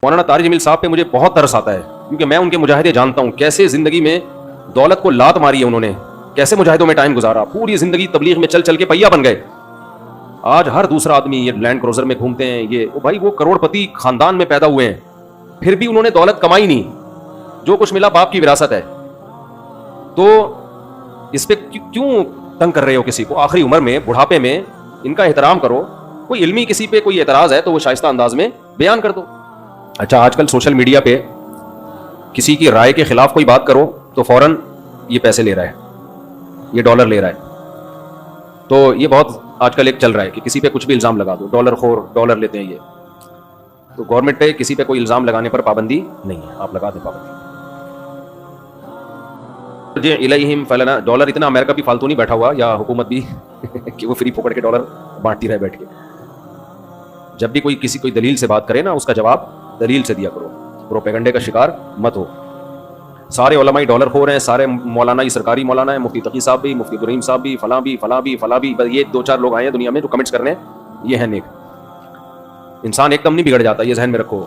مولانا طارق جمیل صاحب پہ مجھے بہت ترس آتا ہے، کیونکہ میں ان کے مجاہدے جانتا ہوں، کیسے زندگی میں دولت کو لات ماری ہے انہوں نے، کیسے مجاہدوں میں ٹائم گزارا، پوری زندگی تبلیغ میں چل چل کے پہیا بن گئے۔ آج ہر دوسرا آدمی یہ لینڈ کروزر میں گھومتے ہیں، یہ بھائی وہ کروڑ پتی خاندان میں پیدا ہوئے ہیں، پھر بھی انہوں نے دولت کمائی نہیں، جو کچھ ملا باپ کی وراثت ہے۔ تو اس پہ کیوں تنگ کر رہے ہو کسی کو؟ آخری عمر میں، بڑھاپے میں ان کا احترام کرو۔ کوئی علمی کسی پہ کوئی اعتراض ہے تو وہ شائستہ انداز میں بیان کر دو۔ اچھا، آج کل سوشل میڈیا پہ کسی کی رائے کے خلاف کوئی بات کرو تو فوراً یہ پیسے لے رہا ہے، یہ ڈالر لے رہا ہے۔ تو یہ بہت آج کل ایک چل رہا ہے کہ کسی پہ کچھ بھی الزام لگا دو، ڈالر خور، ڈالر لیتے ہیں یہ۔ تو گورنمنٹ پہ کسی پہ کوئی الزام لگانے پر پابندی نہیں ہے، آپ لگا دیں پابندی۔ جی الیہم فلانا، ڈالر اتنا امریکہ بھی فالتو نہیں بیٹھا ہوا یا حکومت بھی کہ وہ فری پکڑ کے ڈالر بانٹتی رہے بیٹھ کے۔ جب بھی کوئی کسی کوئی دلیل سے بات کرے نا، اس کا جواب دلیل سے دیا کرو، پروپیگنڈے کا شکار مت ہو۔ سارے علماء ڈالر خور ہیں، سارے مولانا ہی سرکاری مولانا ہیں، مفتی تقی صاحب بھی، مفتی ابراہیم صاحب بھی، فلاں بھی فلاں بھی فلاں بھی، یہ دو چار لوگ آئے ہیں دنیا میں جو کمنٹس کرنے، یہ ہیں نیک۔ انسان ایک دم نہیں بگڑ جاتا، یہ ذہن میں رکھو۔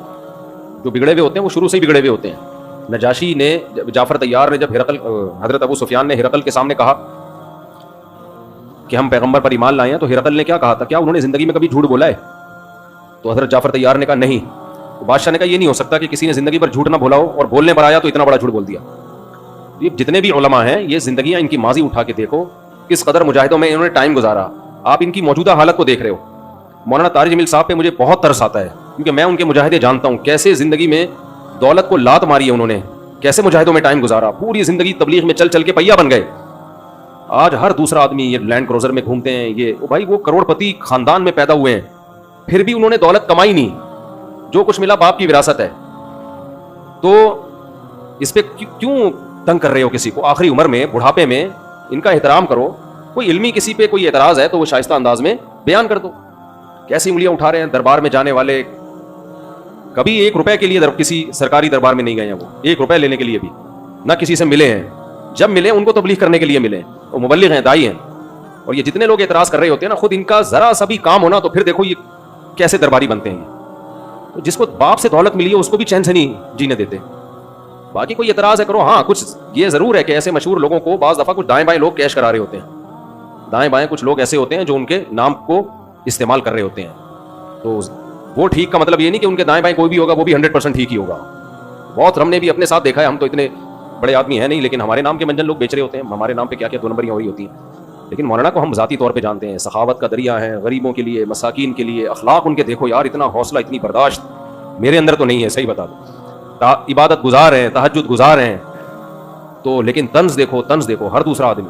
جو بگڑے ہوئے ہوتے ہیں وہ شروع سے ہی بگڑے ہوئے ہوتے ہیں۔ نجاشی نے، جعفر طیار نے، جب حضرت ابو سفیان نے ہرقل کے سامنے کہا کہ ہم پیغمبر پر ایمان لائے ہیں، تو ہرقل نے کیا کہا تھا؟ کیا انہوں نے زندگی میں کبھی جھوٹ بولا ہے؟ تو حضرت جعفر طیار نے کہا نہیں۔ تو بادشاہ نے کہا یہ نہیں ہو سکتا کہ کسی نے زندگی پر جھوٹ نہ بولا ہو اور بولنے پر آیا تو اتنا بڑا جھوٹ بول دیا۔ یہ جتنے بھی علماء ہیں، یہ زندگیاں ان کی ماضی اٹھا کے دیکھو، کس قدر مجاہدوں میں انہوں نے ٹائم گزارا۔ آپ ان کی موجودہ حالت کو دیکھ رہے ہو۔ مولانا طارق جمیل صاحب پہ مجھے بہت ترس آتا ہے، کیونکہ میں ان کے مجاہدے جانتا ہوں، کیسے زندگی میں دولت کو لات ماری ہے انہوں نے، کیسے مجاہدوں میں ٹائم گزارا، پوری زندگی تبلیغ میں چل چل کے پہیا بن گئے۔ آج ہر دوسرا آدمی یہ لینڈ کروزر میں گھومتے ہیں، یہ بھائی وہ کروڑ پتی خاندان میں پیدا ہوئے ہیں، پھر بھی انہوں نے دولت کمائی نہیں، جو کچھ ملا باپ کی وراثت ہے۔ تو اس پہ کیوں تنگ کر رہے ہو کسی کو؟ آخری عمر میں، بڑھاپے میں ان کا احترام کرو۔ کوئی علمی کسی پہ کوئی اعتراض ہے تو وہ شائستہ انداز میں بیان کر دو۔ کیسی انگلیاں اٹھا رہے ہیں دربار میں جانے والے، کبھی ایک روپے کے لیے کسی سرکاری دربار میں نہیں گئے ہیں، وہ ایک روپے لینے کے لیے بھی نہ کسی سے ملے ہیں۔ جب ملے ان کو تبلیغ کرنے کے لیے ملے، وہ مبلغ ہیں، دائی ہیں۔ اور یہ جتنے لوگ اعتراض کر رہے ہوتے ہیں نا، خود ان کا ذرا سا بھی کام ہونا تو پھر دیکھو یہ کیسے درباری بنتے ہیں۔ تو جس کو باپ سے دولت ملی ہے اس کو بھی چین سے نہیں جینے دیتے۔ باقی کوئی اعتراض ہے کرو۔ ہاں، کچھ یہ ضرور ہے کہ ایسے مشہور لوگوں کو بعض دفعہ کچھ دائیں بائیں لوگ کیش کرا رہے ہوتے ہیں، دائیں بائیں کچھ لوگ ایسے ہوتے ہیں جو ان کے نام کو استعمال کر رہے ہوتے ہیں۔ تو وہ ٹھیک کا مطلب یہ نہیں کہ ان کے دائیں بائیں کوئی بھی ہوگا وہ بھی 100% ٹھیک ہی ہوگا۔ بہت ہم نے بھی اپنے ساتھ دیکھا ہے، ہم تو اتنے بڑے آدمی ہیں نہیں، لیکن ہمارے نام کے منجن لوگ بیچ رہے ہوتے ہیں، ہمارے نام پہ کیا کیا دو نمبریاں ہو رہی ہوتی ہیں۔ لیکن مولانا کو ہم ذاتی طور پہ جانتے ہیں، سخاوت کا دریا ہے، غریبوں کے لیے، مساکین کے لیے، اخلاق ان کے دیکھو یار، اتنا حوصلہ، اتنی برداشت میرے اندر تو نہیں ہے، صحیح بتا دو۔ عبادت گزار ہیں، تہجد گزار ہیں، تو لیکن طنز دیکھو، طنز دیکھو۔ ہر دوسرا آدمی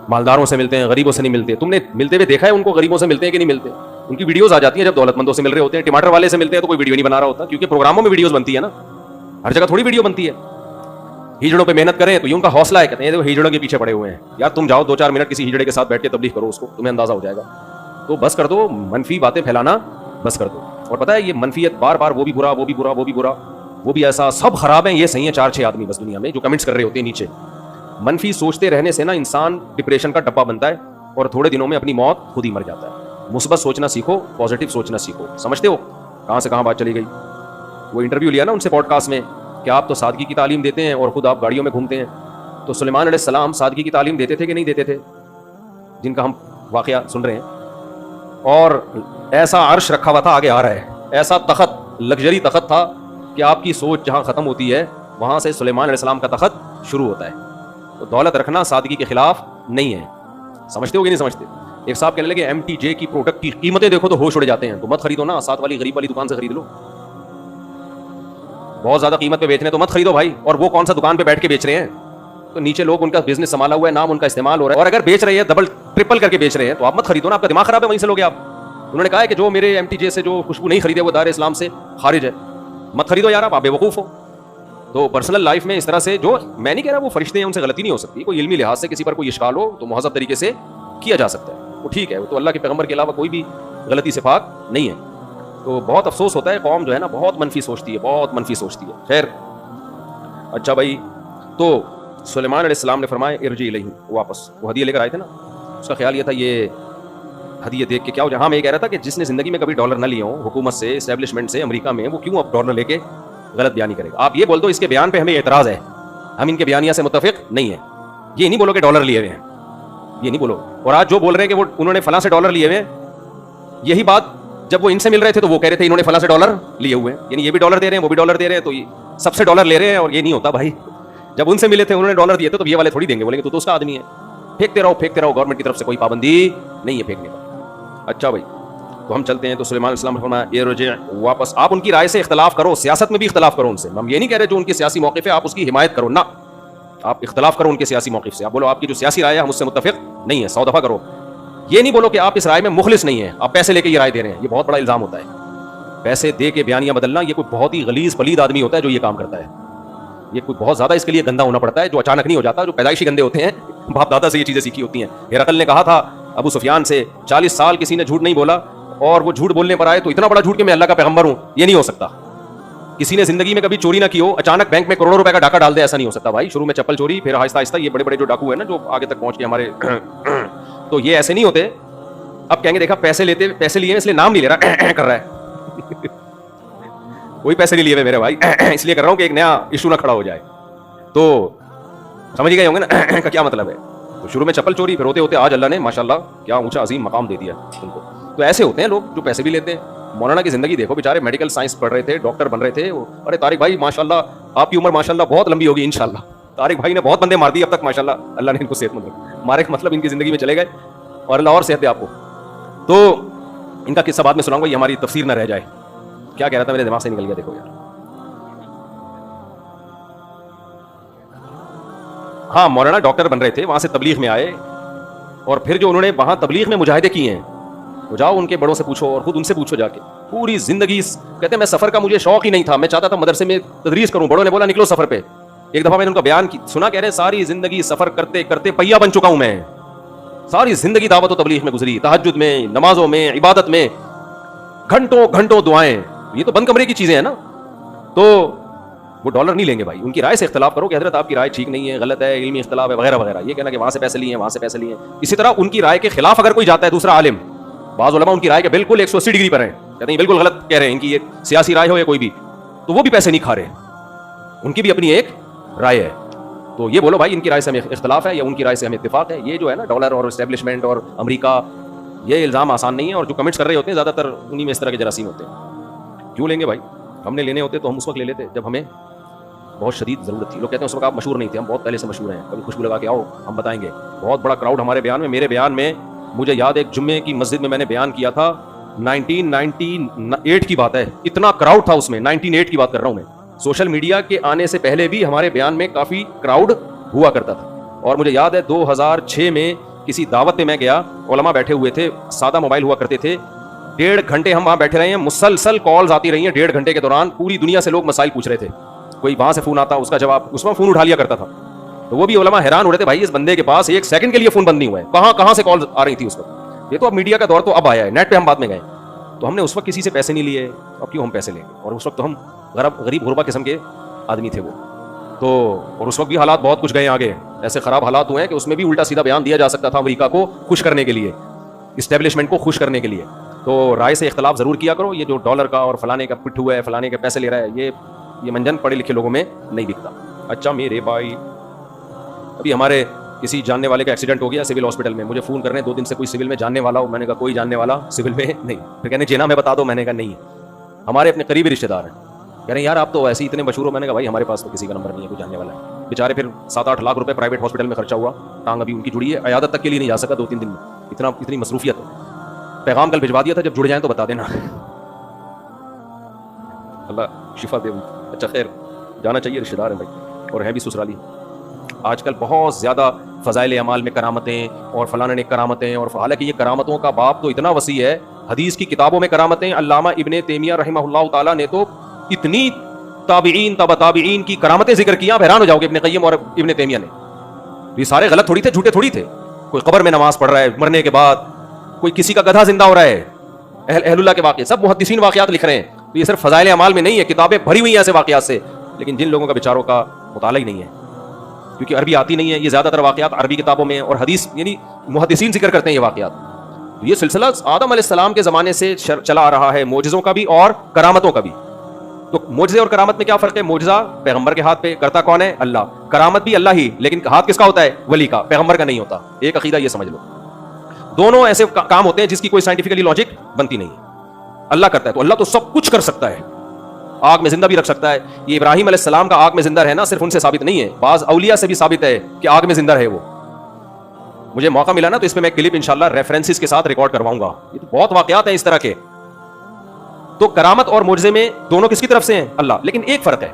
مالداروں سے ملتے ہیں، غریبوں سے نہیں ملتے۔ تم نے ملتے ہوئے دیکھا ہے ان کو؟ غریبوں سے ملتے ہیں کہ نہیں ملتے؟ ان کی ویڈیوز آ جاتی ہیں جب دولت مندوں سے مل رہے ہوتے ہیں۔ ٹماٹر والے سے ملتے ہیں تو کوئی ویڈیو نہیں بنا رہا ہوتا، کیونکہ پروگراموں میں ویڈیوز بنتی ہے نا، ہر جگہ تھوڑی ویڈیو بنتی ہے۔ ہجڑوں پہ محنت کریں تو یہ ان کا حوصلہ ہے، کہتے ہیں وہ ہجڑوں کے پیچھے پڑے ہوئے ہیں۔ یار تم جاؤ 2-4 منٹ کسی ہجڑے کے ساتھ بیٹھ کے تبلیغ کرو، اس کو تمہیں اندازہ ہو جائے گا۔ تو بس کر دو منفی باتیں پھیلانا، بس کر دو۔ اور پتہ ہے یہ منفیت بار بار، وہ بھی برا، وہ بھی برا، وہ بھی برا، وہ بھی ایسا، سب خراب ہیں، یہ صحیح ہیں 4-6 آدمی بس دنیا میں جو کمنٹس کر رہے ہوتے ہیں نیچے۔ منفی سوچتے رہنے سے نا انسان ڈپریشن کا ڈبہ بنتا ہے اور تھوڑے دنوں میں اپنی موت خود ہی مر جاتا ہے۔ مثبت سوچنا سیکھو، پازیٹیو سوچنا سیکھو۔ سمجھتے ہو کہاں سے کہاں بات چلی گئی؟ وہ انٹرویو لیا نا ان سے پوڈ کاسٹ میں کہ آپ تو سادگی کی تعلیم دیتے ہیں اور خود آپ گاڑیوں میں گھومتے ہیں، تو سلیمان علیہ السلام سادگی کی تعلیم دیتے تھے کہ نہیں دیتے تھے، جن کا ہم واقعہ سن رہے ہیں؟ اور ایسا عرش رکھا ہوا تھا، آگے آ رہا ہے، ایسا تخت، لگژری تخت تھا کہ آپ کی سوچ جہاں ختم ہوتی ہے وہاں سے سلیمان علیہ السلام کا تخت شروع ہوتا ہے۔ تو دولت رکھنا سادگی کے خلاف نہیں ہے۔ سمجھتے ہو کہ نہیں سمجھتے؟ ایک صاحب کہنے لگے MTJ کی پروڈکٹ کی قیمتیں دیکھو تو ہوش اڑ جاتے ہیں، تو مت خریدو نا، ساتھ والی غریب والی دکان سے خرید لو۔ بہت زیادہ قیمت پہ بیچ رہے ہیں تو مت خریدو بھائی، اور وہ کون سا دکان پہ بیٹھ کے بیچ رہے ہیں؟ تو نیچے لوگ ان کا بزنس سنبھالا ہوا ہے، نام ان کا استعمال ہو رہا ہے، اور اگر بیچ رہے ہیں ڈبل ٹرپل کر کے بیچ رہے ہیں تو آپ مت خریدو نا، آپ کا دماغ خراب ہے، وہیں سے لوگے آپ۔ انہوں نے کہا ہے کہ جو میرے MTJ سے جو خوشبو نہیں خریدے وہ دار اسلام سے خارج ہے، مت خریدو یار، آپ بے وقوف ہو۔ تو پرسنل لائف میں اس طرح سے، جو میں نہیں کہہ رہا وہ فرشتے ہیں ان سے غلطی نہیں ہو سکتی، کوئی علمی لحاظ سے کسی پر کوئی اشکال ہو تو مہذب طریقے سے کیا جا سکتا ہے، وہ ٹھیک ہے، وہ تو اللہ کے پیغمبر کے علاوہ کوئی بھی غلطی سے پاک نہیں ہے۔ تو بہت افسوس ہوتا ہے، قوم جو ہے نا بہت منفی سوچتی ہے، بہت منفی سوچتی ہے۔ خیر، اچھا بھائی، تو سلیمان علیہ السلام نے فرمایا ارجع الیہم، واپس، وہ ہدیہ لے کر آئے تھے نا، اس کا خیال یہ تھا یہ ہدیے دیکھ کے کیا ہو جائے. ہاں میں یہ کہہ رہا تھا کہ جس نے زندگی میں کبھی ڈالر نہ لیے ہوں حکومت سے, اسٹیبلشمنٹ سے, امریکہ میں, وہ کیوں اب ڈالر لے کے غلط بیانی کرے گا. آپ یہ بول دو اس کے بیان پہ ہمیں اعتراض ہے, ہم ان کے بیانیہ سے متفق نہیں ہیں. یہ نہیں بولو کہ ڈالر لیے ہوئے ہیں, یہ نہیں بولو. اور آج جو بول رہے ہیں کہ وہ انہوں نے فلاں سے ڈالر لیے ہوئے ہیں, یہی بات جب وہ ان سے مل رہے تھے تو وہ کہہ رہے تھے انہوں نے فلاں سے ڈالر لیے ہوئے ہیں. یعنی یہ بھی ڈالر دے رہے ہیں, وہ بھی ڈالر دے رہے ہیں, تو یہ سب سے ڈالر لے رہے ہیں. اور یہ نہیں ہوتا بھائی. جب ان سے ملے تھے انہوں نے ڈالر دیے تھے تو یہ والے تھوڑی دیں گے, بولیں گے تو اس کا آدمی ہے, پھینکتے رہو. گورنمنٹ کی طرف سے کوئی پابندی نہیں ہے پھینکنے کا. اچھا بھائی, تو ہم چلتے ہیں. تو سلیمان علیہ السلام نے فرمایا ارجع واپس. آپ ان کی رائے سے اختلاف کرو, سیاست میں بھی اختلاف کرو ان سے. ہم یہ نہیں کہہ رہے جو ان کے سیاسی موقف ہے آپ اس کی حمایت کرو, نہ, آپ اختلاف کرو ان کے سیاسی موقف سے. آپ بولو آپ کی جو سیاسی رائے ہے ہم اس سے متفق نہیں ہے, 100 دفعہ کرو. یہ نہیں بولو کہ آپ اس رائے میں مخلص نہیں ہیں, آپ پیسے لے کے یہ رائے دے رہے ہیں. یہ بہت بڑا الزام ہوتا ہے, پیسے دے کے بیانیہ بدلنا. یہ کوئی بہت ہی غلیظ پلید آدمی ہوتا ہے جو یہ کام کرتا ہے. یہ کوئی بہت زیادہ اس کے لیے گندا ہونا پڑتا ہے, جو اچانک نہیں ہو جاتا, جو پیدائشی گندے ہوتے ہیں, باپ دادا سے یہ چیزیں سیکھی ہوتی ہیں. ہرقل نے کہا تھا ابو سفیان سے 40 سال کسی نے جھوٹ نہیں بولا, اور وہ جھوٹ بولنے پر آئے تو اتنا بڑا جھوٹ کہ میں اللہ کا پیغمبر ہوں, یہ نہیں ہو سکتا. کسی نے زندگی میں کبھی چوری نہ کی ہو, اچانک بینک میں کروڑوں روپے کا ڈاکہ ڈال دے, ایسا نہیں ہو سکتا بھائی. شروع میں چپل چوری, پھر آہستہ آہستہ یہ بڑے بڑے جو ڈاکو ہیں نا جو آگے تک پہنچ کے ہمارے تو یہ ایسے نہیں ہوتے. اب کہیں گے دیکھا پیسے لیے اس لیے نام نہیں لے رہا کر رہا ہے. کوئی پیسے نہیں لیے ہوئے میرے بھائی, اس لیے کر رہا ہوں کہ ایک نیا ایشو نہ کھڑا ہو جائے. تو سمجھ گئے ہوں گے نا کا کیا مطلب ہے. تو شروع میں چپل چوری, پھر ہوتے ہوتے آج اللہ نے ماشاءاللہ کیا اونچا عظیم مقام دے دیا ان کو. تو ایسے ہوتے ہیں لوگ جو پیسے بھی لیتے ہیں. مولانا کی زندگی دیکھو, بیچارے میڈیکل سائنس پڑھ رہے تھے, ڈاکٹر بن رہے تھے. ارے طارق بھائی ماشاءاللہ آپ کی عمر ماشاءاللہ بہت لمبی ہوگی انشاءاللہ. طارق بھائی نے بہت بندے مار دیے اب تک ماشاءاللہ, اللہ نے ان کو صحت مند رکھا. مارے مطلب ان کی زندگی میں چلے گئے, اور اللہ اور صحت دے آپ کو. تو ان کا قصہ بعد میں سناؤں گا, یہ ہماری تفسیر نہ رہ جائے. کیا کہہ رہا تھا میرے دماغ سے نکل گیا, دیکھو یار. ہاں مولانا ڈاکٹر بن رہے تھے, وہاں سے تبلیغ میں آئے, اور پھر جو انہوں نے وہاں تبلیغ میں مجاہدے کیے ہیں, تو جاؤ ان کے بڑوں سے پوچھو اور خود ان سے پوچھو جا کے. پوری زندگی کہتے ہیں میں سفر کا مجھے شوق ہی نہیں تھا, میں چاہتا تھا مدرسے میں تدریس کروں. بڑوں نے بولا نکلو سفر پہ. ایک دفعہ میں نے ان کا بیان سنا, کہہ رہے ساری زندگی سفر کرتے کرتے پہیا بن چکا ہوں میں. ساری زندگی دعوت و تبلیغ میں گزری, تہجد میں, نمازوں میں, عبادت میں, گھنٹوں گھنٹوں دعائیں. یہ تو بند کمرے کی چیزیں ہیں نا. تو وہ ڈالر نہیں لیں گے بھائی. ان کی رائے سے اختلاف کرو کہ حضرت آپ کی رائے ٹھیک نہیں ہے, غلط ہے, علمی اختلاف ہے وغیرہ وغیرہ. یہ کہنا کہ وہاں سے پیسے لیے ہیں, وہاں سے پیسے لیے ہیں. اسی طرح ان کی رائے کے خلاف اگر کوئی جاتا ہے دوسرا عالم, بعض علماء ان کی رائے کے بالکل 180 ڈگری پر ہیں, کہتے ہیں بالکل غلط کہہ رہے ہیں, ان کی یہ سیاسی رائے ہو یا کوئی بھی, تو وہ بھی پیسے نہیں کھا رہے, ان کی بھی اپنی ایک رائے ہے. تو یہ بولو بھائی ان کی رائے سے ہمیں اختلاف ہے یا ان کی رائے سے ہمیں اتفاق ہے. یہ جو ہے نا ڈالر اور اسٹیبلشمنٹ اور امریکہ, یہ الزام آسان نہیں ہے. اور جو کمنٹس کر رہے ہوتے ہیں زیادہ تر انہی میں اس طرح کے جراثیم ہوتے ہیں. کیوں لیں گے بھائی, ہم نے لینے ہوتے تو ہم اس وقت لے لیتے جب ہمیں بہت شدید ضرورت تھی. لوگ کہتے ہیں اس وقت آپ مشہور نہیں تھے, ہم بہت پہلے سے مشہور ہیں, کبھی خوشبو لگا کے آؤ ہم بتائیں گے. بہت بڑا کراؤڈ ہمارے بیان میں. میرے بیان میں مجھے یاد ایک جمعے کی مسجد میں نے بیان کیا تھا, 1998 کی بات ہے, اتنا کراؤڈ تھا اس میں. 1998 کی بات کر رہا ہوں میں. سوشل میڈیا کے آنے سے پہلے بھی ہمارے بیان میں کافی کراؤڈ ہوا کرتا تھا. اور مجھے یاد ہے 2006 میں کسی دعوت پہ میں گیا, علماء بیٹھے ہوئے تھے, سادہ موبائل ہوا کرتے تھے. 1.5 گھنٹے ہم وہاں بیٹھے رہے ہیں, مسلسل کالز آتی رہی ہیں 1.5 گھنٹے کے دوران. پوری دنیا سے لوگ مسائل پوچھ رہے تھے. کوئی وہاں سے فون آتا, اس کا جواب, اس میں فون اٹھا لیا کرتا تھا. تو وہ بھی علماء حیران ہو رہے تھے, بھائی اس بندے کے پاس 1 سیکنڈ کے لیے فون بند نہیں ہوا ہے, کہاں سے کال آ رہی تھی اس وقت. یہ تو اب میڈیا کا دور تو اب آیا ہے, نیٹ پہ ہم بعد میں گئے. تو ہم نے اس وقت کسی سے پیسے نہیں لیے, اب کیوں ہم پیسے لیں گے. اور اس وقت تو ہم غریب غربا قسم کے آدمی تھے وہ تو. اور اس وقت بھی حالات بہت کچھ گئے آگے, ایسے خراب حالات ہوئے ہیں کہ اس میں بھی الٹا سیدھا بیان دیا جا سکتا تھا امریکہ کو خوش کرنے کے لیے, اسٹیبلشمنٹ کو خوش کرنے کے لیے. تو رائے سے اختلاف ضرور کیا کرو. یہ جو ڈالر کا اور فلانے کا پٹھو ہے, فلانے کے پیسے لے رہا ہے, یہ منجن پڑھے لکھے لوگوں میں نہیں دکھتا. اچھا میرے بھائی, ابھی ہمارے کسی جاننے والے کا ایکسیڈنٹ ہو گیا سول ہاسپٹل میں. مجھے فون کرنے 2 دن سے کوئی سول میں جاننے والا ہو. میں نے کہا کوئی جاننے والا سول میں نہیں. پھر کہنے جینا میں بتا دو. میں نے کہا نہیں, ہمارے اپنے قریبی رشتے دار ہیں. کہہ رہے ہیں یار آپ تو ایسے ہی اتنے مشہور ہو. میں نے کہا بھائی ہمارے پاس تو کسی کا نمبر نہیں ہے کوئی جاننے والا ہے. بیچارے پھر 7-8 لاکھ روپے پرائیویٹ ہاسپٹل میں خرچہ ہوا, ٹانگ ابھی ان کی جڑی ہے, عیادت تک کے لیے نہیں جا سکا 2-3 دن میں, اتنی مصروفیت ہے. پیغام کل بھجوا دیا تھا, جب جڑ جائیں تو بتا دینا, اللہ شفا دے. اچھا خیر, جانا چاہیے, رشتے دار ہیں بھائی اور ہیں بھی سسرالی. آج کل بہت زیادہ فضائل اعمال میں کرامتیں اور فلاں نے کرامتیں, اور حالانکہ یہ کرامتوں کا باب تو اتنا وسیع ہے. حدیث کی کتابوں میں کرامتیں, علامہ ابن تیمیہ رحمہ اللہ تعالیٰ نے تو اتنی تابعین تبع تابعین کی کرامتیں ذکر کیا, آپ حیران ہو جاؤ گے. ابن قیم اور ابن تیمیہ نے, یہ سارے غلط تھوڑی تھے, جھوٹے تھوڑی تھے. کوئی قبر میں نماز پڑھ رہا ہے مرنے کے بعد, کوئی کسی کا گدھا زندہ ہو رہا ہے, اہل اللہ کے واقعے, سب محدثین واقعات لکھ رہے ہیں. تو یہ صرف فضائل اعمال میں نہیں ہے, کتابیں بھری ہوئی ہیں ایسے واقعات سے. لیکن جن لوگوں کا بیچاروں کا مطالعہ ہی نہیں ہے, کیونکہ عربی آتی نہیں ہے, یہ زیادہ تر واقعات عربی کتابوں میں اور حدیث یعنی محدثین ذکر کرتے ہیں یہ واقعات. یہ سلسلہ آدم علیہ السلام کے زمانے سے چلا آ رہا ہے، معجزوں کا بھی اور کرامتوں کا بھی. تو معجزے اور کرامت میں کیا فرق ہے؟ معجزہ پیغمبر کے ہاتھ پہ، کرتا کون ہے؟ اللہ. کرامت بھی اللہ ہی، لیکن ہاتھ کس کا ہوتا ہے؟ ولی کا، پیغمبر کا نہیں ہوتا. ایک عقیدہ یہ سمجھ لو. دونوں ایسے کام ہوتے ہیں جس کی کوئی سائنٹیفکلی لاجک بنتی نہیں ہے. اللہ کرتا ہے تو اللہ تو سب کچھ کر سکتا ہے، آگ میں زندہ بھی رکھ سکتا ہے. یہ ابراہیم علیہ السلام کا آگ میں زندہ رہنا صرف ان سے ثابت نہیں ہے، بعض اولیاء سے بھی ثابت ہے کہ آگ میں زندہ رہے. وہ مجھے موقع ملا نا تو اس پہ میں کلپ انشاءاللہ ریفرنسز کے ساتھ ریکارڈ کرواؤں گا. یہ تو بہت واقعات ہیں اس طرح کے. تو کرامت اور معجزے میں دونوں کس کی طرف سے ہیں؟ اللہ. لیکن ایک فرق ہے،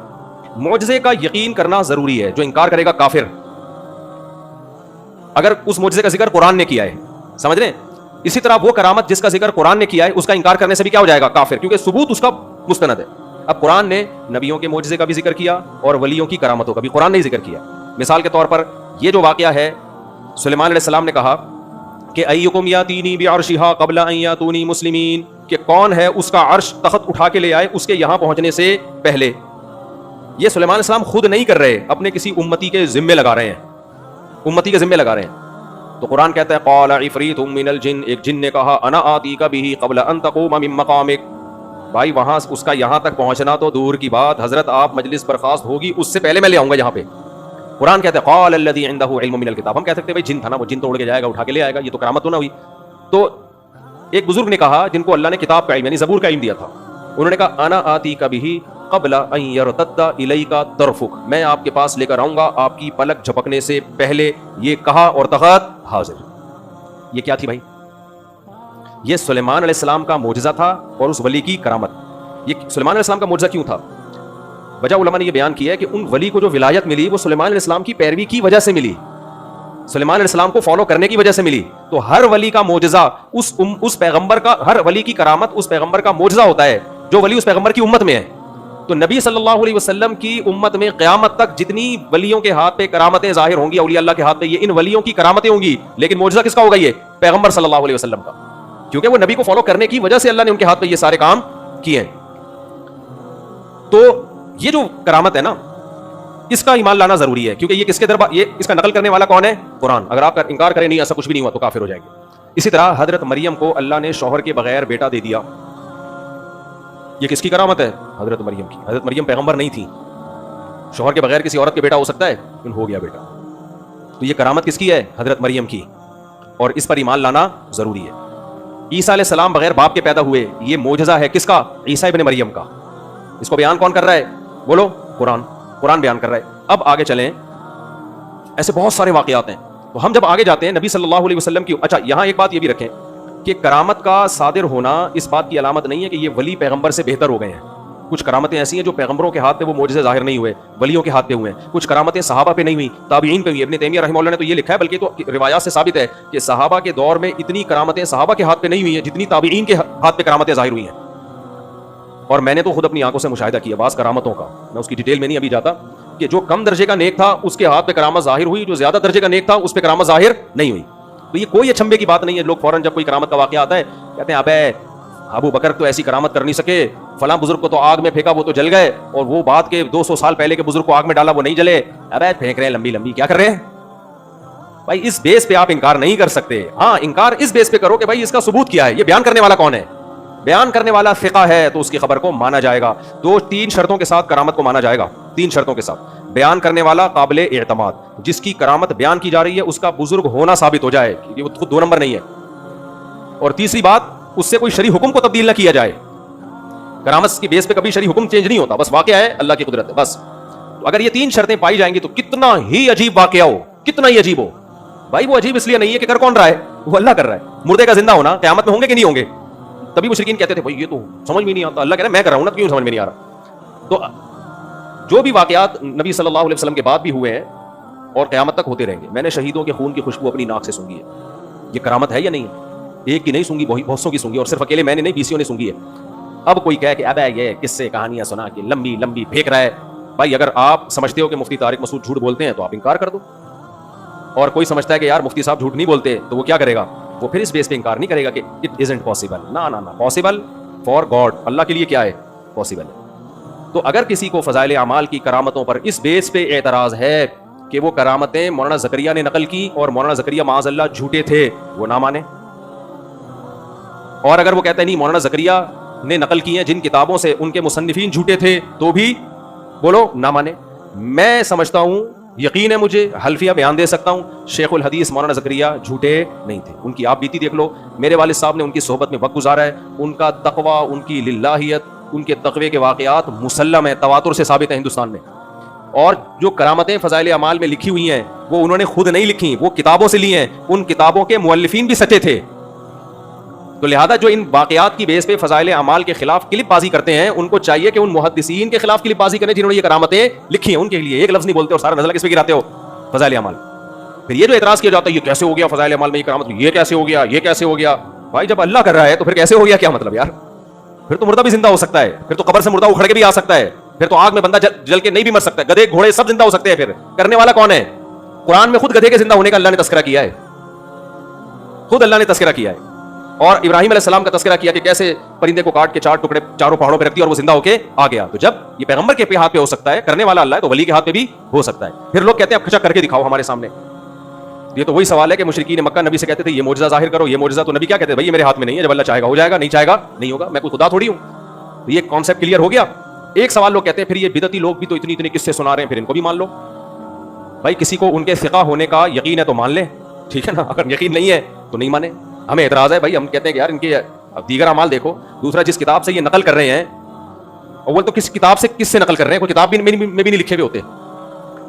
معجزے کا یقین کرنا ضروری ہے، جو انکار کرے گا کافر. اگر اس معجزے کا ذکر قرآن نے کیا ہے، سمجھ رہے ہیں؟ اسی طرح وہ کرامت جس کا ذکر قرآن نے کیا ہے، اس کا انکار کرنے سے بھی کیا ہو جائے گا؟ کافر، کیونکہ ثبوت اس کا مستند ہے. اب قرآن نے نبیوں کے معجزے کا بھی ذکر کیا اور ولیوں کی کرامتوں کا بھی قرآن نے ذکر کیا. مثال کے طور پر یہ جو واقعہ ہے، سلیمان علیہ السلام نے کہا کہ ایکم یاتینی بعرشھا قبل ان یاتونی مسلمین، کہ کون ہے اس کا عرش تخت اٹھا کے لے آئے اس کے یہاں پہنچنے سے پہلے. یہ سلیمان علیہ السلام خود نہیں کر رہے، اپنے کسی امتی کے ذمے لگا رہے ہیں، امتی کے ذمے لگا رہے ہیں. تو قرآن کہتا ہے قال عفریت من الجن، ایک جن نے کہا انا آتیک بہ قبل ان تقوم من مقامک. بھائی وہاں اس کا یہاں تک پہنچنا تو دور کی بات، حضرت آپ مجلس برخاست ہوگی اس سے پہلے میں لے آؤں گا یہاں پہ. قرآن کہتا ہے قال الذی عنده علم من الکتاب. ہم کہہ سکتے ہیں بھائی جن تھا نا، وہ جن توڑ کے جائے گا، اٹھا کے لے آئے گا، یہ تو کرامت تو نہ ہوئی. تو ایک بزرگ نے کہا جن کو اللہ نے کتاب کا علم یعنی زبور کا علم دیا تھا، انہوں نے کہا انا آتیک بہ قبل ان یرتد الیک طرفک، میں آپ کے پاس لے کر آؤں گا آپ کی پلک جھپکنے سے پہلے. یہ کہا اور تخت حاضر. یہ کیا تھی بھائی؟ یہ سلیمان علیہ السلام کا معجزہ تھا اور اس ولی کی کرامت. یہ سلیمان علیہ السلام کا معجزہ کیوں تھا؟ وجہ علماء نے یہ بیان کیا ہے کہ ان ولی کو جو ولایت ملی وہ سلیمان علیہ السلام کی پیروی کی وجہ سے ملی، سلیمان علیہ السلام کو فالو کرنے کی وجہ سے ملی. تو ہر ولی کا معجزہ اس پیغمبر کا، ہر ولی کی کرامت اس پیغمبر کا معجزہ ہوتا ہے جو ولی اس پیغمبر کی امت میں ہے. تو نبی صلی اللہ علیہ وسلم کی امت میں قیامت تک جتنی ولیوں کے ہاتھ پہ کرامتیں ظاہر ہوں گی، اولیاء اللہ کے ہاتھ پہ، یہ ان ولیوں کی کرامتیں ہوں گی. لیکن معجزہ کس کا ہوگا؟ یہ پیغمبر صلی اللہ علیہ وسلم کا، کیونکہ وہ نبی کو فالو کرنے کی وجہ سے اللہ نے ان کے ہاتھ پہ یہ سارے کام کیے ہیں. تو یہ جو کرامت ہے نا، اس کا ایمان لانا ضروری ہے، کیونکہ یہ کس کے دربار، یہ اس کا نقل کرنے والا کون ہے؟ قرآن. اگر آپ انکار کریں نہیں ایسا کچھ بھی نہیں ہوا تو کافر ہو جائیں گے. اسی طرح حضرت مریم کو اللہ نے شوہر کے بغیر بیٹا دے دیا. یہ کس کی کرامت ہے؟ حضرت مریم کی. حضرت مریم پیغمبر نہیں تھی، شوہر کے بغیر کسی عورت کے بیٹا ہو سکتا ہے؟ لیکن ہو گیا بیٹا. تو یہ کرامت کس کی ہے؟ حضرت مریم کی، اور اس پر ایمان لانا ضروری ہے. عیسیٰ علیہ السلام بغیر باپ کے پیدا ہوئے، یہ معجزہ ہے کس کا؟ عیسیٰ ابن مریم کا. اس کو بیان کون کر رہا ہے؟ بولو. قرآن. قرآن بیان کر رہا ہے. اب آگے چلیں، ایسے بہت سارے واقعات ہیں. تو ہم جب آگے جاتے ہیں نبی صلی اللہ علیہ وسلم کی، اچھا یہاں ایک بات یہ بھی رکھیں کہ کرامت کا صادر ہونا اس بات کی علامت نہیں ہے کہ یہ ولی پیغمبر سے بہتر ہو گئے ہیں. کچھ کرامتیں ایسی ہیں جو پیغمبروں کے ہاتھ پہ وہ معجزے ظاہر نہیں ہوئے، ولیوں کے ہاتھ پہ ہوئے ہیں. کچھ کرامتیں صحابہ پہ نہیں ہوئی، تابعین پہ ہوئی. ابن تیمیہ رحمہ اللہ نے تو یہ لکھا ہے، بلکہ تو روایات سے ثابت ہے کہ صحابہ کے دور میں اتنی کرامتیں صحابہ کے ہاتھ پہ نہیں ہوئی ہیں جتنی تابعین کے ہاتھ پہ کرامتیں ظاہر ہوئی ہیں. اور میں نے تو خود اپنی آنکھوں سے مشاہدہ کیا بعض کرامتوں کا، میں اس کی ڈیٹیل میں نہیں ابھی جاتا، کہ جو کم درجے کا نیک تھا اس کے ہاتھ پہ کرامت ظاہر ہوئی، جو زیادہ درجے کا نیک تھا اس پہ کرامت ظاہر نہیں ہوئی. تو یہ کوئی اچھمبے کی بات نہیں ہے. لوگ فوراً جب کوئی کرامت کا واقعہ آتا ہے کہتے ہیں ابے ابو بکر تو ایسی کرامت کر نہیں سکے، فلاں بزرگ کو تو آگ میں پھینکا وہ تو جل گئے، اور وہ بات کے 200 سال پہلے کے بزرگ کو آگ میں ڈالا وہ نہیں جلے. ابے پھینک رہے ہیں لمبی لمبی، کیا کر رہے ہیں بھائی؟ اس بیس پہ آپ انکار نہیں کر سکتے. ہاں انکار اس بیس پہ کرو کہ بھائی اس کا ثبوت کیا ہے، یہ بیان کرنے والا کون ہے. بیان کرنے والا ثقہ ہے تو اس کی خبر کو مانا جائے گا. 3 شرطوں کے ساتھ کرامت کو مانا جائے گا. 3 شرطوں کے ساتھ. بیان کرنے والا قابل اعتماد، جس کی کرامت بیان کی جا رہی ہے اس کا بزرگ ہونا ثابت ہو جائے، یہ خود 2 نمبر نہیں ہے. اور تیسری بات، اس سے کوئی شرعی حکم کو تبدیل نہ کیا جائے. کرامت کی بیس پہ کبھی شرعی حکم چینج نہیں ہوتا، بس واقعہ ہے، اللہ کی قدرت ہے بس. تو اگر یہ 3 شرطیں پائی جائیں گی تو کتنا ہی عجیب واقعہ ہو، کتنا ہی عجیب ہو. بھائی وہ عجیب اس لیے نہیں ہے کہ کر کون رہا ہے؟ وہ اللہ کر رہا ہے. مردے کا زندہ ہونا قیامت میں ہوں گے کہ نہیں ہوں گے؟ تبھی مشرکین کہتے تھے بھائی یہ تو سمجھ میں نہیں آتا. اللہ کہہ رہا ہے میں کر رہا ہوں نا، کیوں سمجھ میں نہیں آ رہا؟ تو جو بھی واقعات نبی صلی اللہ علیہ وسلم کے بعد بھی ہوئے ہیں اور قیامت تک ہوتے رہیں گے، میں نے شہیدوں کے خون کی خوشبو اپنی ناک سے سونگھی ہے. یہ کرامت ہے یا نہیں؟ ایک کی نہیں سونگھی، بہت سو کی سونگھی، اور صرف اکیلے میں نے نہیں، بیسیوں نے سونگھی ہے. اب کوئی کہے کہ اب یہ کس سے کہانیاں سنا کے لمبی لمبی پھینک رہا ہے. بھائی اگر آپ سمجھتے ہو کہ مفتی طارق مسعود جھوٹ بولتے ہیں تو آپ انکار کر دو، اور کوئی سمجھتا ہے کہ یار مفتی صاحب جھوٹ نہیں بولتے تو وہ کیا کرے گا؟ وہ پھر اس بیس پہ انکار نہیں کرے گا کہ اٹ ازنٹ پاسبل. نہ پاسبل فار گاڈ، اللہ کے لیے کیا ہے؟ پاسبل ہے. تو اگر کسی کو فضائل اعمال کی کرامتوں پر اس بیس پہ اعتراض ہے کہ وہ کرامتیں مولانا زکریا نے نقل کی اور مولانا زکریا معاذ اللہ جھوٹے تھے، وہ نہ مانے. اور اگر وہ کہتا ہے نہیں مولانا زکریا نے نقل کی ہیں جن کتابوں سے ان کے مصنفین جھوٹے تھے تو بھی بولو نہ مانے. میں سمجھتا ہوں, یقین ہے مجھے, حلفیہ بیان دے سکتا ہوں, شیخ الحدیث مولانا زکریا جھوٹے نہیں تھے. ان کی آپ بیتی دیکھ لو, میرے والد صاحب نے ان کی صحبت میں وقت گزارا ہے, ان کا تقویٰ, ان کی للہیت, ان کے تقوی کے واقعات مسلم ہیں, تواتر سے ثابت ہیں ہندوستان میں. اور جو کرامتیں فضائل اعمال میں لکھی ہوئی ہیں وہ انہوں نے خود نہیں لکھی, وہ کتابوں سے لی ہیں, ان کتابوں کے مؤلفین بھی سچے تھے. تو لہذا جو ان واقعات کی بیس پہ فضائل اعمال کے خلاف کلپ بازی کرتے ہیں, ان کو چاہیے کہ ان محدثین کے خلاف کلپ بازی کریں جنہوں نے یہ کرامتیں لکھی ہیں, ان کے لیے ایک لفظ نہیں بولتے اور سارا نزلہ کس پہ گراتے ہو, فضائل اعمال. پھر یہ جو اعتراض کیا جاتا ہے یہ کیسے ہو گیا فضائل اعمال میں یہ کرامت, یہ کیسے ہو گیا, یہ کیسے ہو گیا. بھائی جب اللہ کر رہا ہے تو پھر کیسے ہو گیا کیا مطلب یار؟ پھر تو مردہ بھی زندہ ہو سکتا ہے, پھر تو قبر سے مردہ اکھڑ کے بھی آ سکتا ہے, پھر تو آگ میں بندہ جل کے نہیں بھی مر سکتا ہے, گدھے گھوڑے سب زندہ ہو سکتے ہیں. پھر کرنے والا کون ہے؟ قرآن میں خود گدھے کے زندہ ہونے کا اللہ نے تذکرہ کیا ہے, خود اللہ نے تذکرہ کیا ہے. اور ابراہیم علیہ السلام کا تذکرہ کیا کہ کیسے پرندے کو کاٹ کے 4 ٹکڑے چاروں پہاڑوں پہ رکھ دیا اور وہ زندہ ہو کے آ گیا. تو جب یہ پیغمبر کے ہاتھ پہ ہو سکتا ہے, کرنے والا اللہ ہے, تو ولی کے ہاتھ پہ بھی ہو سکتا ہے. پھر لوگ کہتے ہیں اب کھچا کر کے دکھاؤ ہمارے سامنے. یہ تو وہی سوال ہے کہ مشرکین مکہ نبی سے کہتے تھے یہ معجزہ ظاہر کرو, یہ معجزہ. تو نبی کیا کہتے ہیں؟ بھائی یہ میرے ہاتھ میں نہیں ہے, جب اللہ چاہے گا ہو جائے گا, نہیں چاہے گا نہیں ہوگا, میں کوئی خدا تھوڑی ہوں. تو یہ کانسیپٹ کلیئر ہو گیا. ایک سوال لوگ کہتے ہیں پھر یہ بدعتی لوگ بھی تو اتنی قصے سنا رہے ہیں, پھر ان کو بھی مان لو. بھائی کسی کو ان کے ثقہ ہونے کا یقین ہے تو مان لیں, ٹھیک ہے نا, اگر یقین نہیں ہے تو نہیں مانے. ہمیں اعتراض ہے بھائی, ہم کہتے ہیں کہ یار ان کے دیگر اعمال دیکھو. دوسرا, جس کتاب سے یہ نقل کر رہے ہیں, اول تو کس کتاب سے کس سے نقل کر رہے ہیں؟ کوئی کتاب میں بھی نہیں لکھے ہوئے ہوتے.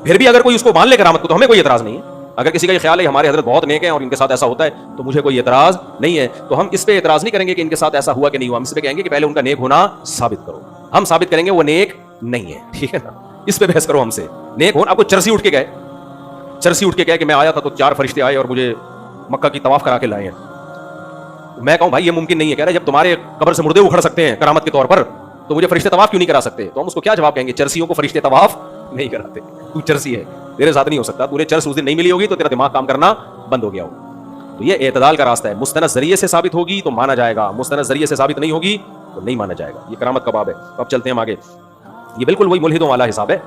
پھر بھی اگر کوئی اس کو مان لے کرامت کو تو ہمیں کوئی اعتراض نہیں ہے. اگر کسی کا یہ خیال ہے ہمارے حضرت بہت نیک ہیں اور ان کے ساتھ ایسا ہوتا ہے تو مجھے کوئی اعتراض نہیں ہے. تو ہم اس پہ اعتراض نہیں کریں گے کہ ان کے ساتھ ایسا ہوا کہ نہیں ہوا, ہم اس پہ کہیں گے کہ پہلے ان کا نیک ہونا ثابت کرو. ہم ثابت کریں گے وہ نیک نہیں ہے, ٹھیک ہے نا, اس پہ بحث کرو ہم سے. نیک ہو, آپ کو چرسی اٹھ کے گئے کہ میں آیا تھا تو 4 فرشتے آئے اور مجھے مکہ کی طواف کرا کے لائے ہیں. میں کہوں بھائی یہ ممکن نہیں ہے. کہہ رہے جب تمہارے قبر سے مردے اکھڑ سکتے ہیں کرامت کے طور پر تو مجھے فرشتے طواف کیوں نہیں کرا سکتے؟ تو ہم اس کو کیا جواب کہیں گے؟ چرسیوں کو فرشتے طواف نہیں کراتے, تو چرسی ہے, تیرے ساتھ نہیں ہو سکتا. تجھے چرس اس دن نہیں ملی ہوگی تو تیرا دماغ کام کرنا بند ہو گیا ہو. تو یہ اعتدال کا راستہ ہے. مستند ذریعے سے ثابت ہوگی تو مانا جائے گا, مستند ذریعے سے ثابت نہیں ہوگی تو نہیں مانا جائے گا. یہ کرامت کا باب ہے. اب چلتے ہیں ہم آگے. یہ بالکل وہی ملحدوں والا حساب ہے.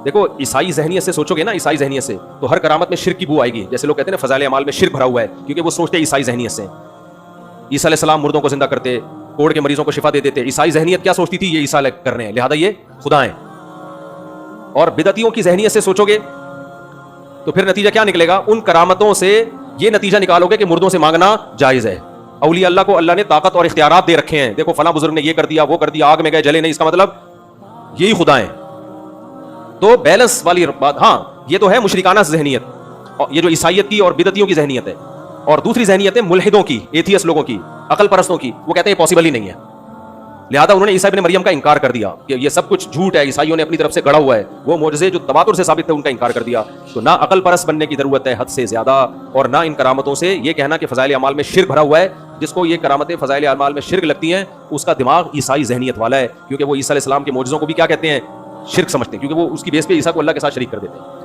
دیکھو عیسائی ذہنیت سے سوچو گے نا, عیسائی ذہنیت سے تو ہر کرامت میں شرک کی بو آئے گی. جیسے لوگ کہتے ہیں نا فضائل اعمال میں شرک بھرا ہوا ہے, کیونکہ وہ سوچتے ہیں عیسائی ذہنیت سے. عیسیٰ علیہ السلام مردوں کو زندہ کرتے, کوڑ کے مریضوں کو شفا دے دیتے. عیسائی ذہنیت کیا سوچتی تھی؟ یہ عیسیٰ کر رہے ہیں لہذا یہ خدا ہیں. اور بدعتیوں کی ذہنیت سے سوچو گے تو پھر نتیجہ کیا نکلے گا؟ ان کرامتوں سے یہ نتیجہ نکالو گے کہ مردوں سے مانگنا جائز ہے. اولیاء اللہ کو اللہ نے طاقت اور اختیارات دے رکھے ہیں. دیکھو فلاں بزرگ نے یہ کر دیا, وہ کر دیا, آگ میں گئے جلے نہیں, اس کا مطلب یہی خدا ہیں. تو بیلنس والی بات. ہاں یہ تو ہے مشرکانہ ذہنیت, یہ جو عیسائیت کی اور بدعتیوں کی ذہنیت ہے. اور دوسری ذہنیت ہے ملحدوں کی, ایتھیس لوگوں کی, عقل پرستوں کی. وہ کہتے ہیں پاسبل ہی نہیں ہے, لہذا انہوں نے عیسیٰ ابن مریم کا انکار کر دیا کہ یہ سب کچھ جھوٹ ہے, عیسائیوں نے اپنی طرف سے گڑھا ہوا ہے. وہ معجزے جو تواتر سے ثابت تھے ان کا انکار کر دیا. تو نہ عقل پرست بننے کی ضرورت ہے حد سے زیادہ, اور نہ ان کرامتوں سے یہ کہنا کہ فضائل اعمال میں شرک بھرا ہوا ہے. جس کو یہ کرامتیں فضائل اعمال میں شرک لگتی ہیں اس کا دماغ عیسائی ذہنیت والا ہے, کیونکہ وہ عیسیٰ علیہ السلام کے معجزوں کو بھی کیا کہتے ہیں؟ شرک سمجھتے ہیں, کیونکہ وہ اس کی بیس پہ عیسیٰ کو اللہ کے ساتھ شریک کر دیتے ہیں.